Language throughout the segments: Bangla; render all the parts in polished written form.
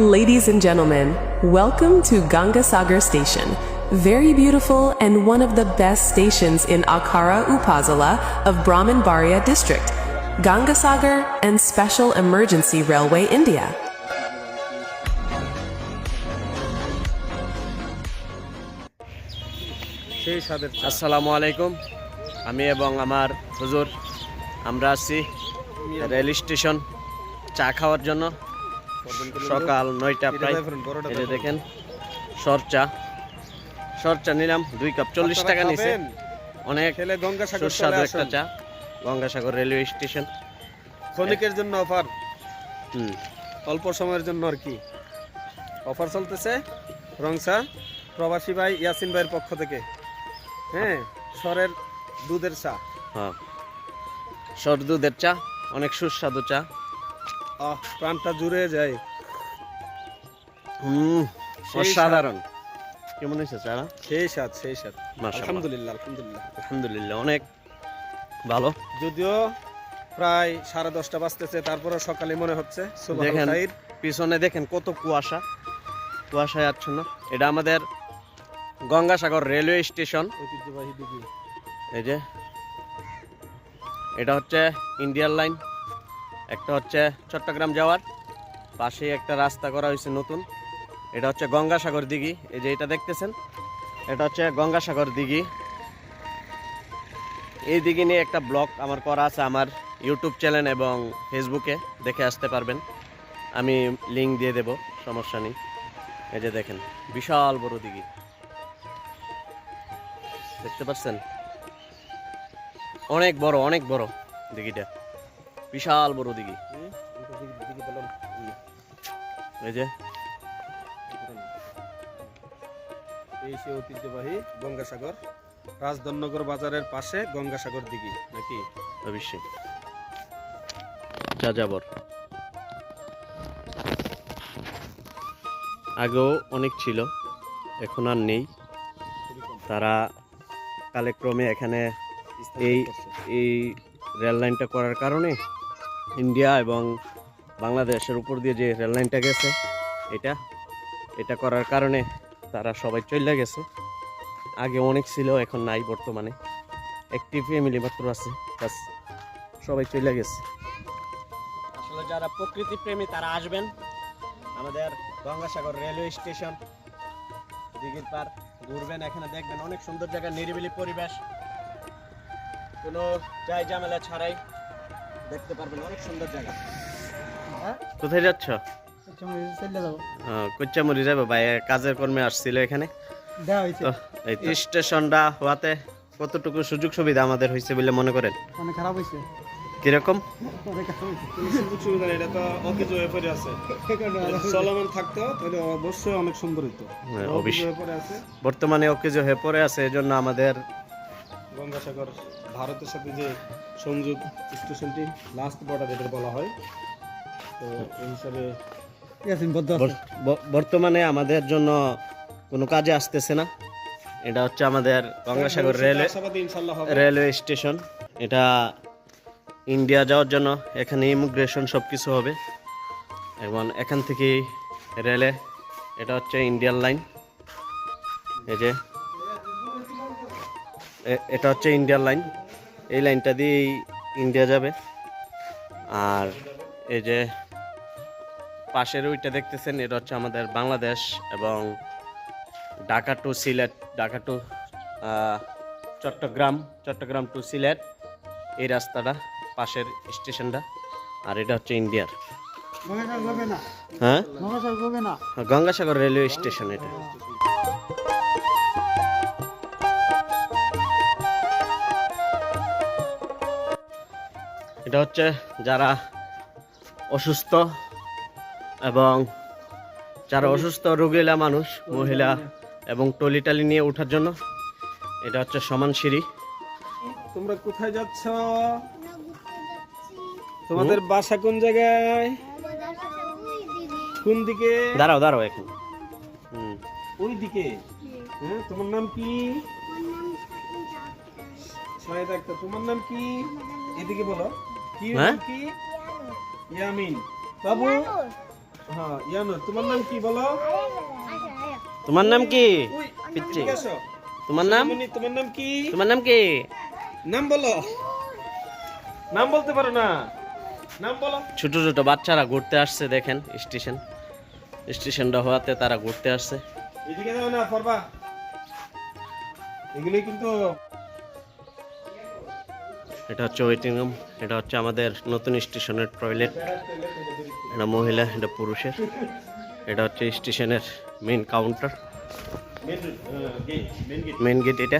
Ladies and gentlemen, welcome to Gangasagar Station. Very beautiful and one of the best stations in Akhara Upazila of Brahmanbaria district. Gangasagar and Special Emergency Railway India. আসসালামু আলাইকুম আমি এবং আমার হুজুর আমরা আছি রেল স্টেশন চা খাওয়ার জন্য সকাল 9টা প্রায় এই যে দেখেন সরচা নিলাম 2 কাপ 40 টাকা নিছে অনেক সুস্বাদু একটা চা গঙ্গাসাগর রেলওয়ে স্টেশন ক্ষণিকের জন্য অফার অল্প সময়ের জন্য আর কি অফার চলতেছে রংসা প্রবাসী ভাই ইয়াসিন ভাইয়ের পক্ষ থেকে হ্যাঁ সরের দুধের চা সর দুধের চা অনেক সুস্বাদু চা প্রাণটা জুড়ে যায় অসাধারণ কেমন হয়েছে চা সেই স্বাদ আলহামদুলিল্লাহ অনেক ভালো যদিও প্রায় 10:30 বাজতেছে তারপরে সকালে মনে হচ্ছে দেখেন পিছনে দেখেন কত কুয়াশায় আচ্ছন্ন এটা আমাদের গঙ্গাসাগর রেলওয়ে স্টেশন ঐতিহ্যবাহী দিঘি এই যে এটা হচ্ছে ইন্ডিয়ান লাইন একটা হচ্ছে চট্টগ্রাম যাওয়ার পাশে একটা রাস্তা করা হয়েছে নতুন এটা হচ্ছে গঙ্গাসাগর দিঘি এই যে এটা দেখতেছেন এটা হচ্ছে গঙ্গাসাগর দিঘি এই দিঘি নিয়ে একটা ব্লগ আমার করা আছে আমার ইউটিউব চ্যানেল এবং ফেসবুকে দেখে আসতে পারবেন আমি লিঙ্ক দিয়ে দেব সমস্যা নেই এই যে দেখেন বিশাল বড় দিঘি দেখতে পাচ্ছেন অনেক বড় দিঘিটা বিশাল বড় দিঘি এই যে এই সে ঐতিহ্যবাহী গঙ্গাসাগর রাজধননগর বাজারের পাশে গঙ্গাসাগর দিঘি নাকি অবশ্যই যাযাবর আগেও অনেক ছিল এখন আর নেই তারা কালেক্রমে এখানে এই রেল লাইনটা করার কারণে ইন্ডিয়া এবং বাংলাদেশের উপর দিয়ে যে রেল লাইনটা গেছে এটা করার কারণে তারা সবাই চলে গেছে আগে অনেক ছিল এখন নাই বর্তমানে একটি ফ্যামিলি মাত্র আছে বাস সবাই চলে গেছে আসলে যারা প্রকৃতি প্রেমী তারা আসবেন আমাদের গঙ্গাসাগর রেলওয়ে স্টেশন দিঘির পার ঘুরবেন এখানে দেখবেন অনেক সুন্দর জায়গা নিরিবিলি পরিবেশ কোনো যাই ঝামেলা ছাড়াই দেখতে পারবেন অনেক সুন্দর জায়গা কোথায় যাচ্ছ কোচ্চামুড়ি যাবো ভাই কাজের কর্মে আসছিল এখানে এই স্টেশনটা হওয়াতে কতটুকু সুযোগ সুবিধা আমাদের হয়েছে বলে মনে করেন অনেক খারাপ হয়েছে কিরকম সুযোগ সুবিধা এটা তো অকেজ হয়ে পড়ে আছে চলমান থাকতো তাহলে অবশ্যই অনেক সুন্দর হতো অবশ্যই বর্তমানে অকেজ হয়ে পড়ে আছে এজন্য আমাদের গঙ্গাসাগর ভারতের সাথে যে সংযোগ স্টেশনটি লাস্ট বর্ডার যেটা বলা হয় তো এই হিসাবে বর্তমানে আমাদের জন্য কোনো কাজে আসতেছে না এটা হচ্ছে আমাদের গঙ্গাসাগর রেলওয়ে স্টেশন এটা ইন্ডিয়া যাওয়ার জন্য এখানে ইমিগ্রেশন সব কিছু হবে এবং এখান থেকে রেলে এটা হচ্ছে ইন্ডিয়ান লাইন এই যে এটা হচ্ছে ইন্ডিয়ান লাইন এই লাইনটা দিয়ে ইন্ডিয়া যাবে আর এই যে পাশের ওইটা দেখতেছেন এটা হচ্ছে আমাদের বাংলাদেশ এবং Dhaka to Sylhet Dhaka to Chattogram to Sylhet এই রাস্তাটা পাশের স্টেশনটা আর এটা হচ্ছে ইন্ডিয়ার হ্যাঁ গঙ্গাসাগর রেলওয়ে স্টেশন এটা হচ্ছে যারা অসুস্থ এবং যারা অসুস্থ রোগীলা মানুষ মহিলা এবং টলি নিয়ে ওঠার জন্য এটা হচ্ছে সমান সিঁড়ি তোমরা কোথায় যাচ্ছ তোমাদের বাসা কোন জায়গায় কোন দিকে দাঁড়াও এখন ওই দিকে হ্যাঁ তোমার নাম কি তোমার নাম কি এদিকে বলো কি নাম কি ইয়ামিন বাবু হ্যাঁ ইয়ানো তোমার নাম কি বলো? তোমার নাম কি? ওই পিচ্চি। এদিকে আসো। তোমার নাম? সোনামণি, তোমার নাম কি? তোমার নাম কি? নাম বলো। নাম বলতে পারো না? নাম বলো। ছোট ছোট বাচ্চারা ঘুরতে আসছে, দেখেন স্টেশনটা হওয়াতে তারা ঘুরতে আসছে। এদিকে যাও না পড়বা। এগুলি কিন্তু এটা হচ্ছে ওয়েটিং রুম, এটা হচ্ছে আমাদের নতুন স্টেশনের টয়লেট। এটা মহিলা, এটা পুরুষের। এটা হচ্ছে স্টেশনের মেইন কাউন্টার, মেইন গেট। এটা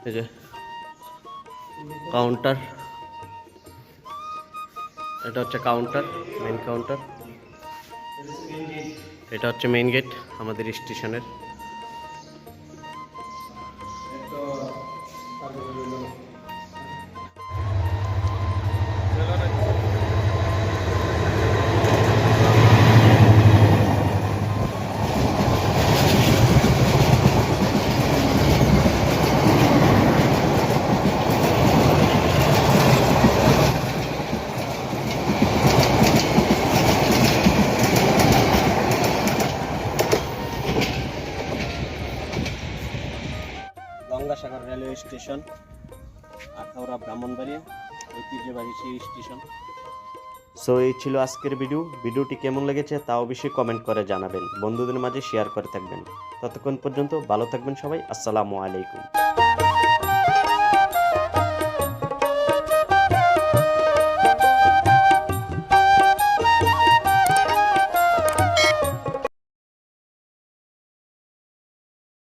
এই যে কাউন্টার, এটা হচ্ছে কাউন্টার, মেইন কাউন্টার। এটা হচ্ছে মেইন গেট আমাদের স্টেশনের। গঙ্গাসাগর রেলওয়ে স্টেশন, আখাউড়া ব্রাহ্মণবাড়িয়া, ঐতিহ্যবাহী সেই স্টেশন। সো এই ছিল আজকের ভিডিওটি কেমন লেগেছে তা অবশ্যই কমেন্ট করে জানাবেন, বন্ধুদের মাঝে শেয়ার করে থাকবেন। ততক্ষণ পর্যন্ত ভালো থাকবেন সবাই। আসসালামু আলাইকুম।